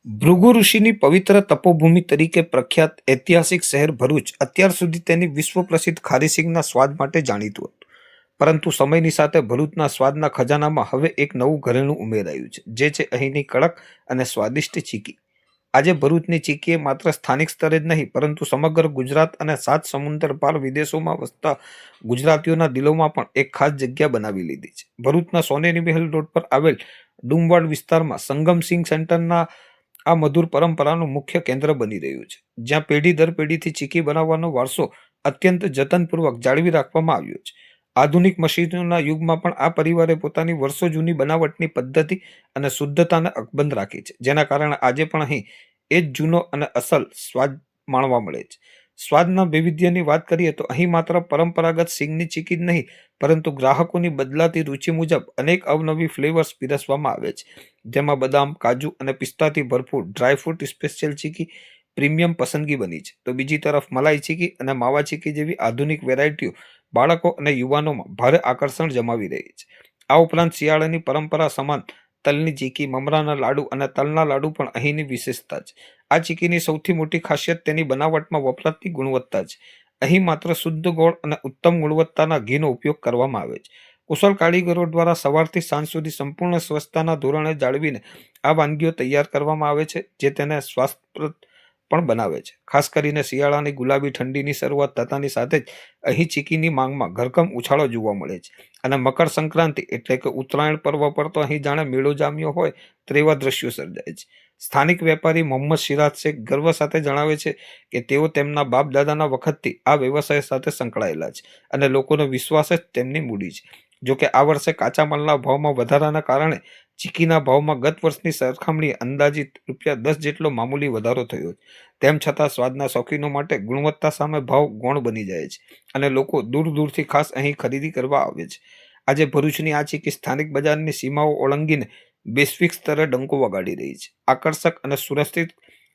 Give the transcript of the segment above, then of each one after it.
ભૃગુ ઋષિની પવિત્ર તપોભૂમિ તરીકે પ્રખ્યાત ઐતિહાસિક શહેર ભરૂચ અત્યાર સુધી તેની વિશ્વ પ્રસિદ્ધ ખારીસિંગના સ્વાદ માટે જાણીતું હતું. પરંતુ સમયની સાથે ભરૂચના સ્વાદના ખજાનામાં હવે એક નવું ઘરેણું ઉમેરાયું છે, જે છે અહીંની કડક અને સ્વાદિષ્ટ ચીકી. આજે ભરૂચની ચીકીએ માત્ર સ્થાનિક સ્તરે જ નહીં, પરંતુ સમગ્ર ગુજરાત અને 7 સમુદ્ર પાર વિદેશોમાં વસતા ગુજરાતીઓના દિલોમાં પણ એક ખાસ જગ્યા બનાવી લીધી છે. ભરૂચના સોનેરી મહેલ રોડ પર આવેલ ડુમવાડ વિસ્તારમાં સંગમસિંહ સેન્ટરના આ મધુર પરંપરાનું મુખ્ય કેન્દ્ર બની રહ્યું છે, જ્યાં પેઢી દર પેઢીથી ચીકી બનાવવાનો વારસો અત્યંત જતનપૂર્વક જાળવી રાખવામાં આવ્યો છે. આધુનિક મશીનોના યુગમાં પણ આ પરિવારે પોતાની વર્ષો જૂની બનાવટની પદ્ધતિ અને શુદ્ધતાને અકબંધ રાખી છે, જેના કારણે આજે પણ અહીં એ જ જૂનો અને અસલ સ્વાદ માણવા મળે છે. સ્વાદના વૈવિધ્યની વાત કરીએ તો અહીં માત્ર પરંપરાગત સિંગની ચીકી જ નહીં, પરંતુ ગ્રાહકોની બદલાતી રુચિ મુજબ અનેક અવનવી ફ્લેવર્સ પીરસવામાં આવે છે, જેમાં બદામ, કાજુ અને પિસ્તાથી ભરપૂર ડ્રાયફ્રૂટ સ્પેશિયલ ચીકી પ્રીમિયમ પસંદગી બની છે. તો બીજી તરફ મલાઈ ચીકી અને માવા ચીકી જેવી આધુનિક વેરાયટીઓ બાળકો અને યુવાનોમાં ભારે આકર્ષણ જમાવી રહી છે. આ ઉપરાંત શિયાળાની પરંપરા સમાન તલની ચીકી, મમરાના લાડુ અને તલના લાડુ પણ અહીંની વિશેષતા છે. આ ચીકીની સૌથી મોટી ખાસિયત તેની બનાવટમાં વપરાતી ગુણવત્તા છે. અહીં માત્ર શુદ્ધ ગોળ અને ઉત્તમ ગુણવત્તાના ઘીનો ઉપયોગ કરવામાં આવે છે. કુશળ કારીગરો દ્વારા સવારથી સાંજ સુધી સંપૂર્ણ સ્વચ્છતાના ધોરણે જાળવીને આ વાનગીઓ તૈયાર કરવામાં આવે છે, જે તેને સ્વાસ્થ્યપ્રદ પણ બનાવે છે. ખાસ કરીને શિયાળાની ગુલાબી ઠંડીની શરૂઆત થતાની સાથે જ અહીં ચીકીની માંગમાં ધરખમ ઉછાળો જોવા મળે છે. અને મકર સંક્રાંતિ એટલે કે ઉત્તરાયણ પર્વ પર તો અહીં જાણે મેળો જામ્યો હોય તેવા દ્રશ્યો સર્જાય છે. સ્થાનિક વેપારી મોહમ્મદ સિરાજ શેખ ગર્વ સાથે જણાવે છે કે તેઓ તેમના બાપ દાદાના વખતથી આ વ્યવસાય સાથે સંકળાયેલા છે અને લોકોનો વિશ્વાસ જ તેમની મૂડી છે. જોકે આ વર્ષે કાચા માલના ભાવમાં વધારાના કારણે ચીકીના ભાવમાં ગત વર્ષની સરખામણીએ અંદાજિત ₹10 જેટલો મામૂલી વધારો થયો છે. તેમ છતાં સ્વાદના શોખીનો માટે ગુણવત્તા સામે ભાવ ગૌણ બની જાય છે અને લોકો દૂર દૂરથી ખાસ અહીં ખરીદી કરવા આવે છે. આજે ભરૂચની આ ચીકી સ્થાનિક બજારની સીમાઓ ઓળંગીને વૈશ્વિક સ્તરે ડંકો વગાડી રહી છે. આકર્ષક અને સુરક્ષિત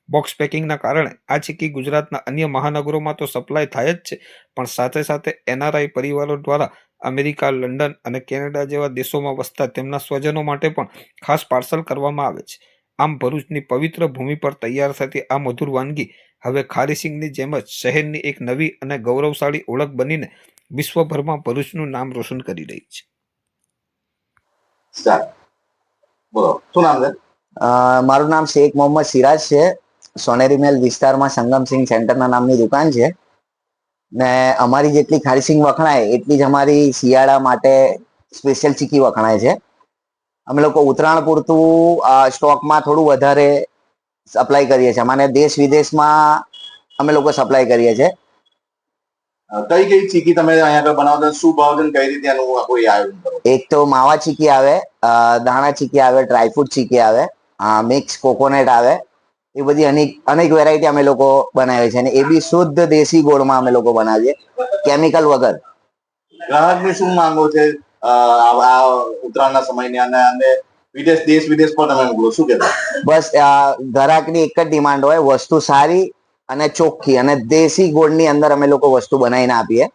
બોક્સ પેકિંગના કારણે આ ચીકી ગુજરાતના અન્ય મહાનગરોમાં તો સપ્લાય થાય જ છે, પણ સાથે સાથે NRI પરિવારો દ્વારા અમેરિકા, લંડન અને કેનેડા જેવા દેશોમાં વસતા તેમના સ્વજનો માટે પણ ખાસ પાર્સલ કરવામાં આવે છે. આમ ભરૂચની પવિત્ર ભૂમિ પર તૈયાર થતી આ મધુર વાનગી હવે ખારીસિંગની જેમ જ શહેરની એક નવી અને ગૌરવશાળી ઓળખ બનીને વિશ્વભરમાં ભરૂચનું નામ રોશન કરી રહી છે. શું નામ છે? મારું નામ શેખ મોહમ્મદ સિરાજ છે. સોનેરી મહેલ વિસ્તારમાં સંગમસિંહ સેન્ટરના નામની દુકાન છે ને અમારી જેટલી ખારીસિંગ વખણાય એટલી જ અમારી શિયાળા માટે સ્પેશિયલ ચીકી વખણાય છે. અમે લોકો ઉત્તરાયણ પૂરતું સ્ટોકમાં થોડું વધારે સપ્લાય કરીએ છીએ. અમારે દેશ વિદેશમાં અમે લોકો સપ્લાય કરીએ છીએ. કઈ કઈ ચીકી તમે અહીંયા આગળ બનાવો છો? શું ભાવ છે, કઈ રીતે આનું કોઈ આયોજન કરો? એક તો માવા ચીકી આવે, દાણા ચીકી આવે, ડ્રાયફ્રૂટ ચીકી આવે, મિક્સ કોકોનટ આવે. એ બધી અનેક વેરાયટી અમે લોકો બનાવીએ છીએ અને એ બી શુદ્ધ દેશી ગોળમાં અમે લોકો બનાવીએ, કેમિકલ વગર. ગ્રાહકની શું માંગો છે ઉત્તરાયણના સમયની અને દેશ વિદેશ પર તમે મોકલો, શું કહેતા? બસ ગ્રાહકની એક જ ડિમાન્ડ હોય, વસ્તુ સારી અને ચોખ્ખી અને દેશી ગોળની અંદર અમે લોકો વસ્તુ બનાવીને આપીએ.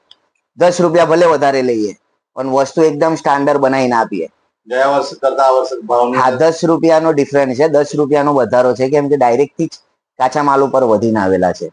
₹10 ભલે વધારે લઈએ પણ વસ્તુ એકદમ સ્ટાન્ડર્ડ બનાવીને આપીએ. ગયા વર્ષ કરતા આ વર્ષે ભાવની? હા, ₹10 ડિફરન્સ છે. ₹10 વધારો છે, કેમ કે ડાયરેક્ટ થી જ કાચા માલ ઉપર વધીને આવેલા છે.